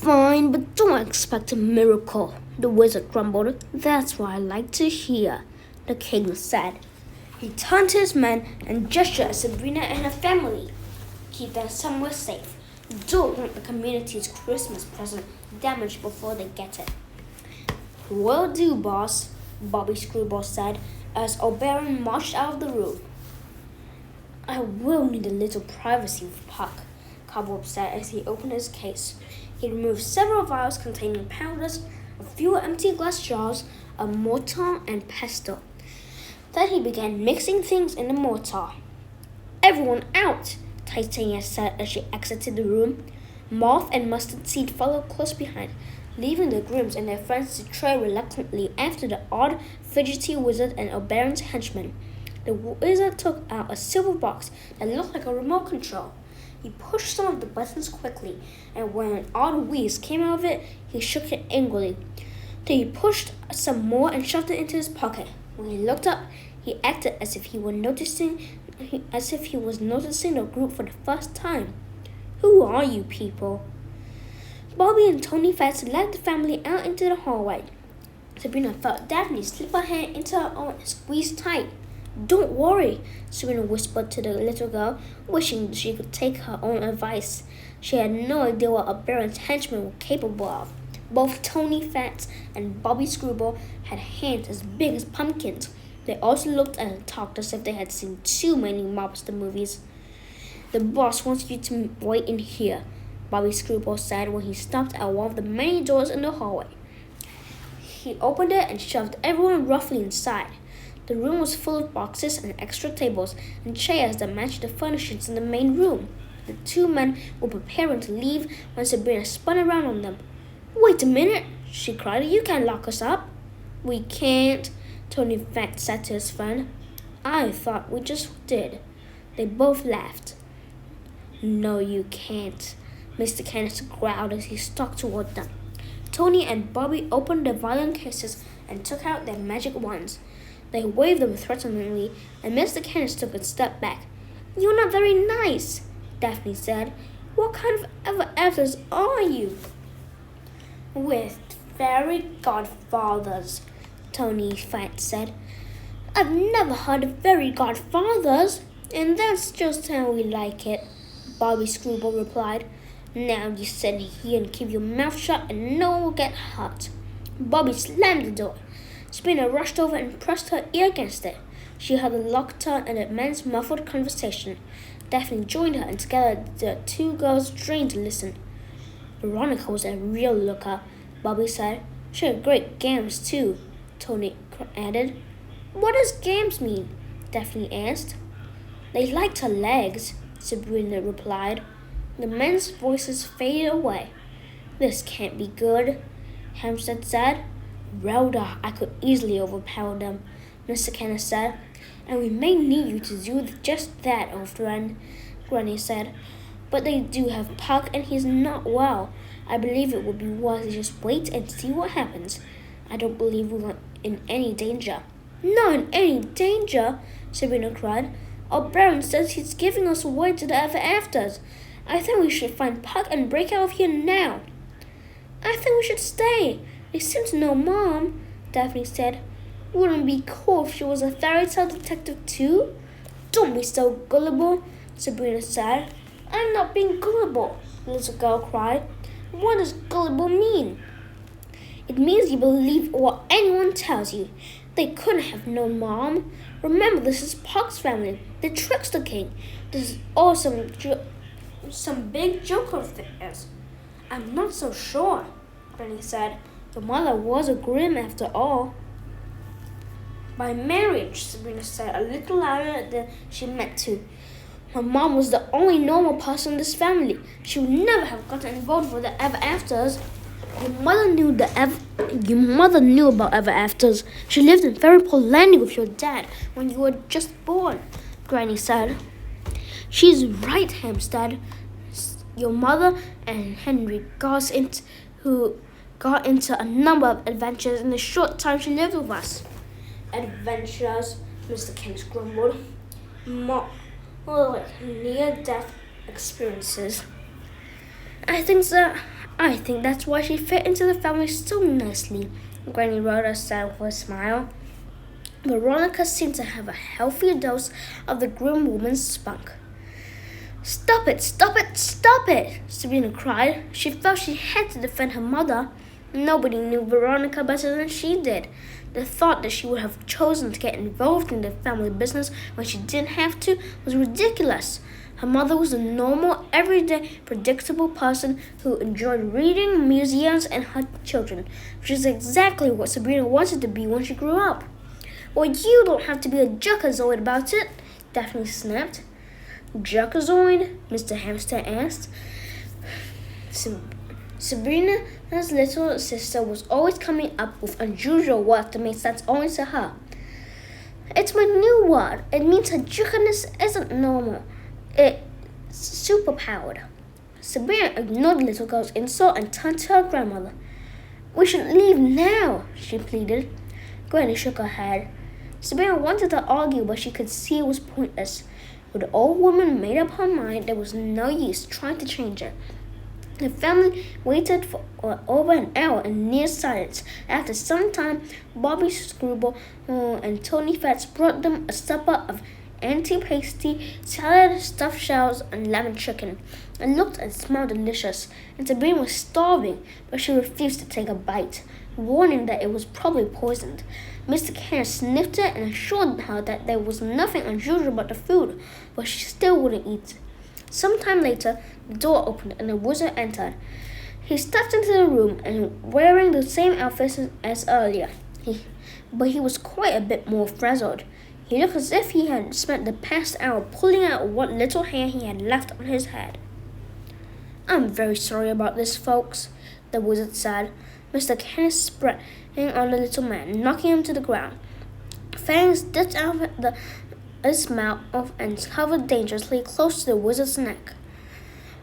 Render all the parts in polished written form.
Fine, but don't expect a miracle, the wizard grumbled. That's what I like to hear, the king said. He turned to his men and gestured at Sabrina and her family. Keep them somewhere safe. Don't want the community's Christmas present damaged before they get it. Will do, boss, Bobby Screwball said as Oberon marched out of the room. I will need a little privacy with Puck, Cobweb said as he opened his case. He removed several vials containing powders, a few empty glass jars, a mortar, and pestle. Then he began mixing things in the mortar. Everyone out, Titania said as she exited the room. Moth and Mustard Seed followed close behind, leaving the Grimms and their friends to trail reluctantly after the odd, fidgety wizard and Oberon's henchmen. The wizard took out a silver box that looked like a remote control. He pushed some of the buttons quickly, and when an odd wheeze came out of it, he shook it angrily. Then he pushed some more and shoved it into his pocket. When he looked up, he acted as if he was noticing the group for the first time. Who are you people? Bobby and Tony Fats led the family out into the hallway. Sabrina felt Daphne slip her hand into her own and squeeze tight. Don't worry, Sabrina whispered to the little girl, wishing she could take her own advice. She had no idea what Oberon's henchmen were capable of. Both Tony Fats and Bobby Screwball had hands as big as pumpkins. They also looked and talked as if they had seen too many mobster movies. The boss wants you to wait in here, Bobby Screwball said when he stopped at one of the many doors in the hallway. He opened it and shoved everyone roughly inside. The room was full of boxes and extra tables and chairs that matched the furnishings in the main room. The two men were preparing to leave when Sabrina spun around on them. Wait a minute, she cried. You can't lock us up. We can't, Tony Fat said to his friend. I thought we just did. They both laughed. No, you can't, Mr. Canis growled as he stalked toward them. Tony and Bobby opened their violin cases and took out their magic wands. They waved them threateningly, and Mr. Canis took a step back. You're not very nice, Daphne said. What kind of ever-afters are you? With fairy godfathers, Tony Fat said. I've never heard of fairy godfathers, and that's just how we like it, Bobby Screwball replied. Now you sit here and keep your mouth shut and no one will get hurt. Bobby slammed the door. Sabrina rushed over and pressed her ear against it. She heard the locked her and the men's muffled conversation. Daphne joined her and together the two girls strained to listen. Veronica was a real looker, Bobby said. She had great gams too, Tony added. What does gams mean? Daphne asked. They liked her legs, Sabrina replied. The men's voices faded away. This can't be good, Hampstead said. Rhoda, I could easily overpower them, Mr. Canis said. And we may need you to do just that, old friend, Granny said. But they do have Puck and he's not well. I believe it would be wise to just wait and see what happens. I don't believe we're in any danger. Not in any danger, Sabrina cried. Oberon says he's giving us away to the ever-afters. I think we should find Puck and break out of here now. I think we should stay. They seem to know Mom, Daphne said. Wouldn't it be cool if she was a fairy tale detective too? Don't be so gullible, Sabrina said. I'm not being gullible, the little girl cried. What does gullible mean? It means you believe what anyone tells you. They couldn't have known Mom. Remember, this is Puck's family, the Trickster King. This is all some big joke of theirs. I'm not so sure, Granny said. Your mother was a Grimm after all. By marriage, Sabrina said a little louder than she meant to. My mom was the only normal person in this family. She would never have gotten involved with the ever-afters. Your mother knew about ever-afters. She lived in Fairypole Landing with your dad when you were just born, Granny said. She's right, Hampstead. Your mother and Henry got into a number of adventures in the short time she lived with us. Adventures, Mr. Canis grumbled. More like near-death experiences. I think I think that's why she fit into the family so nicely, Granny Rhoda said with a smile. Veronica seemed to have a healthy dose of the grim woman's spunk. Stop it, stop it, stop it, Sabrina cried. She felt she had to defend her mother. Nobody knew Veronica better than she did. The thought that she would have chosen to get involved in the family business when she didn't have to was ridiculous. Her mother was a normal, everyday, predictable person who enjoyed reading, museums, and her children, which is exactly what Sabrina wanted to be when she grew up. Well, you don't have to be a juckazoid about it, Daphne snapped. Juckazoid? Mr. Hamster asked. Sabrina's little sister was always coming up with unusual words that made sense only to her. It's my new word. It means her jukiness isn't normal. It's superpowered. Sabrina ignored the little girl's insult and turned to her grandmother. We should leave now, she pleaded. Granny shook her head. Sabrina wanted to argue, but she could see it was pointless. With the old woman made up her mind, there was no use trying to change it. The family waited for over an hour in near silence. After some time, Bobby Screwball and Tony Fats brought them a supper of anti-pasty, salad, stuffed shells, and lemon chicken. It looked and smelled delicious, and Sabrina was starving, but she refused to take a bite, warning that it was probably poisoned. Mr. Cannon sniffed it and assured her that there was nothing unusual about the food, but she still wouldn't eat. Sometime later, the door opened and the wizard entered. He stepped into the room and wearing the same outfit as earlier, but he was quite a bit more frazzled. He looked as if he had spent the past hour pulling out what little hair he had left on his head. I'm very sorry about this, folks, the wizard said. Mr. Kenneth sprang on the little man, knocking him to the ground. Fangs dipped out of his mouth and hovered dangerously close to the wizard's neck.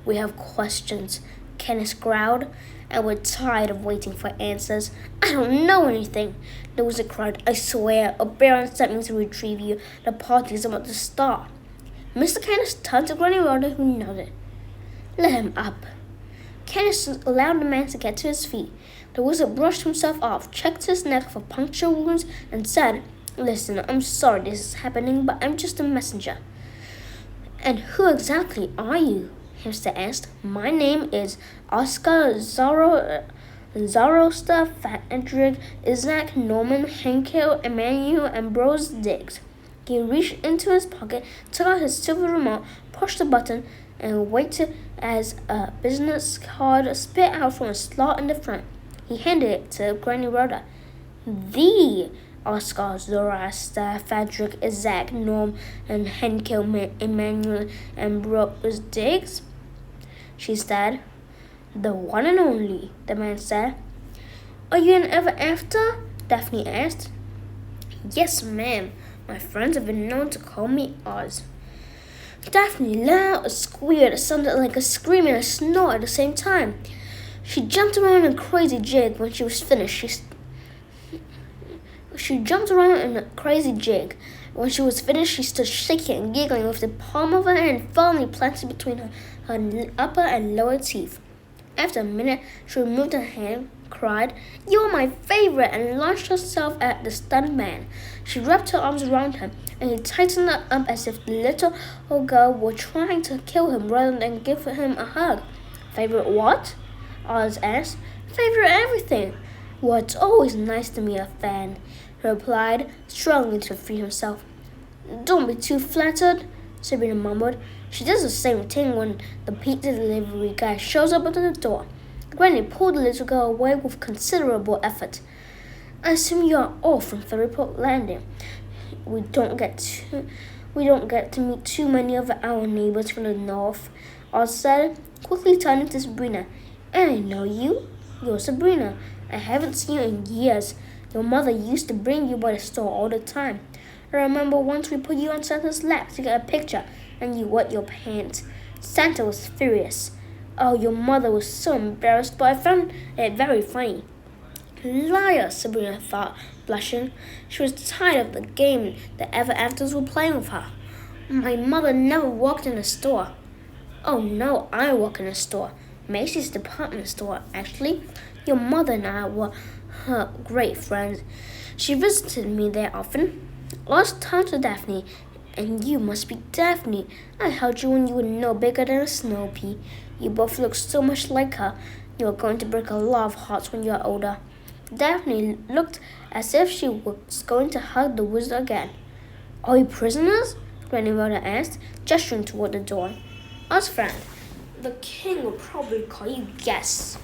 We have questions, Kenneth growled, and we're tired of waiting for answers. I don't know anything, the wizard cried. I swear, Oberon sent me to retrieve you. The party's about to start. Mr. Kenneth turned to Granny Rhoda, who nodded. Let him up. Kenneth allowed the man to get to his feet. The wizard brushed himself off, checked his neck for puncture wounds, and said, Listen, I'm sorry this is happening, but I'm just a messenger. And who exactly are you? Hamster asked. My name is Oscar Zoroaster Fadrig Isaac Norman Henkel Emmanuel Ambrose Diggs. He reached into his pocket, took out his silver remote, pushed the button, and waited as a business card spit out from a slot in the front. He handed it to Granny Rhoda. The Oscar Zoroaster Fadrig Isaac Norm and Henkel Emmanuel Ambrose Diggs, she said. The one and only, the man said. Are you an ever after? Daphne asked. Yes, ma'am. My friends have been known to call me Oz. Daphne let out a squeal that sounded like a scream and a snort at the same time. She jumped around in a crazy jig when she was finished. She jumped around in a crazy jig. When she was finished, she stood shaking and giggling with the palm of her hand firmly planted between her upper and lower teeth. After a minute, she removed her hand, cried, You're my favorite, and launched herself at the stunned man. She wrapped her arms around him, and he tightened up as if the little old girl were trying to kill him rather than give him a hug. Favorite what? Oz asked. Favorite everything. Well, it's always nice to meet a fan, he replied, struggling to free himself. Don't be too flattered, Sabrina mumbled. She does the same thing when the pizza delivery guy shows up at the door. Granny pulled the little girl away with considerable effort. I assume you are all from Ferryport Landing. We don't get to meet too many of our neighbors from the north, Oz said, quickly turning to Sabrina. And I know you. You're Sabrina. I haven't seen you in years. Your mother used to bring you by the store all the time. I remember once we put you on Santa's lap to get a picture, and you wet your pants. Santa was furious. Oh, your mother was so embarrassed, but I found it very funny. Liar, Sabrina thought, blushing. She was tired of the game the Ever Afters were playing with her. My mother never walked in a store. Oh no, I walk in a store. Macy's department store, actually. Your mother and I were her great friends. She visited me there often. I was turned to Daphne, and you must be Daphne. I held you when you were no bigger than a snow pea. You both look so much like her. You are going to break a lot of hearts when you are older. Daphne looked as if she was going to hug the wizard again. Are you prisoners? Grandmother asked, gesturing toward the door. Us, friend. The king will probably call you guests.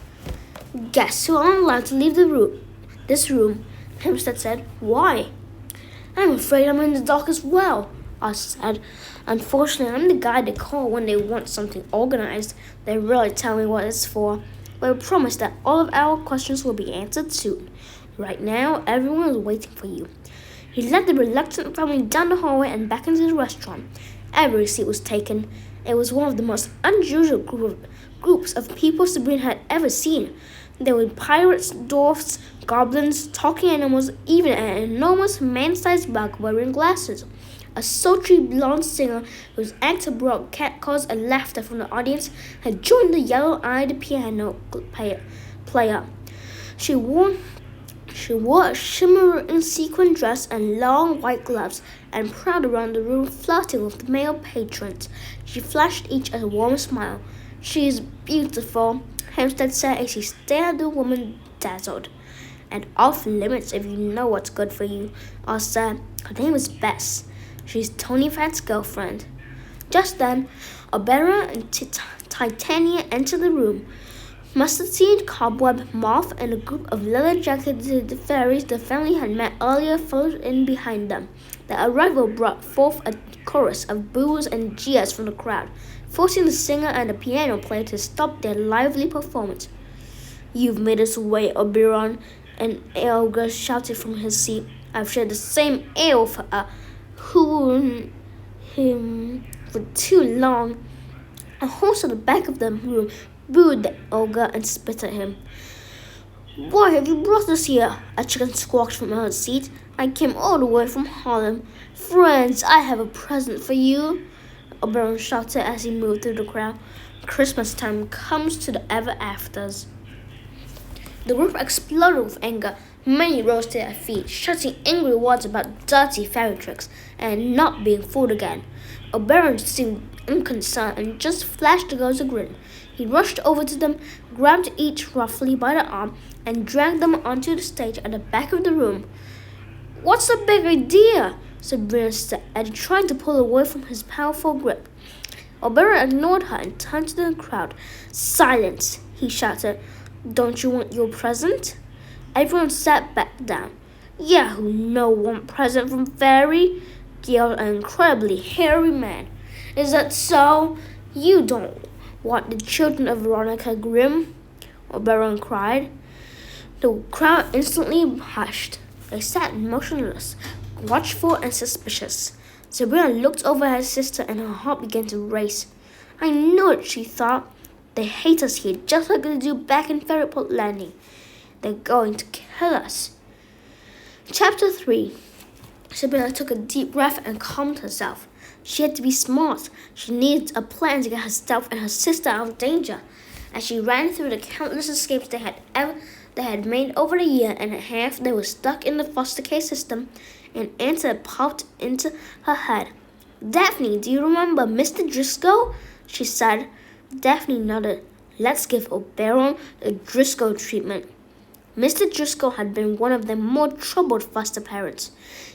Guests who aren't allowed to leave this room, Hempstead said. Why? I'm afraid I'm in the dark as well, I said. Unfortunately, I'm the guy they call when they want something organized. They rarely tell me what it's for, but I promise that all of our questions will be answered soon. Right now, everyone is waiting for you. He led the reluctant family down the hallway and back into the restaurant. Every seat was taken. It was one of the most unusual groups of people Sabrina had ever seen. There were pirates, dwarfs, goblins, talking animals, even an enormous man-sized bug wearing glasses. A sultry blonde singer whose accent brought catcalls and laughter from the audience had joined the yellow-eyed piano player. She wore a shimmering sequin dress and long white gloves, and prowled around the room flirting with the male patrons. She flashed each a warm smile. She is beautiful, Hempstead said as he stared at the woman dazzled. And off limits if you know what's good for you, I said. Her name is Bess. She's Tony Fat's girlfriend. Just then, Oberon and Titania entered the room. Mustard Seed, Cobweb, Moth, and a group of leather-jacketed fairies the family had met earlier followed in behind them. Their arrival brought forth a chorus of boos and jeers from the crowd, forcing the singer and the piano player to stop their lively performance. You've made us wait, Oberon, an ogre shouted from his seat. I've shared the same ale for for too long. A horse at the back of the room booed the ogre and spit at him. Why have you brought us here? A chicken squawked from her seat. I came all the way from Harlem. Friends, I have a present for you, Oberon shouted as he moved through the crowd. Christmas time comes to the ever-afters. The group exploded with anger. Many rose to their feet, shouting angry words about dirty fairy tricks and not being fooled again. Oberon seemed unconcerned and just flashed the girls a grin. He rushed over to them, grabbed each roughly by the arm, and dragged them onto the stage at the back of the room. What's the big idea? Sabrina said, trying to pull away from his powerful grip. Oberon ignored her and turned to the crowd. Silence, he shouted. Don't you want your present? Everyone sat back down. Yeah, who no want present from Fairy? Yelled an incredibly hairy man. Is that so? You don't want the children of Veronica Grimm? Oberon cried. The crowd instantly hushed. They sat motionless, watchful and suspicious. Sabrina looked over at her sister and her heart began to race. I knew it, she thought. They hate us here just like they do back in Fairyport Landing. They're going to kill us. Chapter 3. Sabrina took a deep breath and calmed herself. She had to be smart. She needed a plan to get herself and her sister out of danger. As she ran through the countless escapes they had made over the year and a half, they were stuck in the foster care system. An answer popped into her head. Daphne, do you remember Mr. Driscoll? She said. Daphne nodded. Let's give Oberon the Driscoll treatment. Mr. Driscoll had been one of their more troubled foster parents.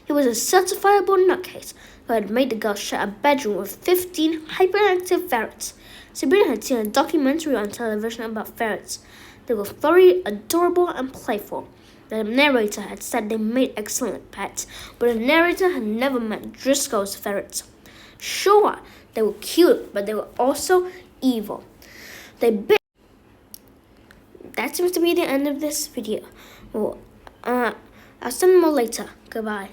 He was a certifiable nutcase who had made the girls share a bedroom with 15 hyperactive ferrets. Sabrina had seen a documentary on television about ferrets. They were furry, adorable, and playful. The narrator had said they made excellent pets, but the narrator had never met Driscoll's ferrets. Sure, they were cute, but they were also evil. They bit. That seems to be the end of this video. Well, I'll send more later. Goodbye.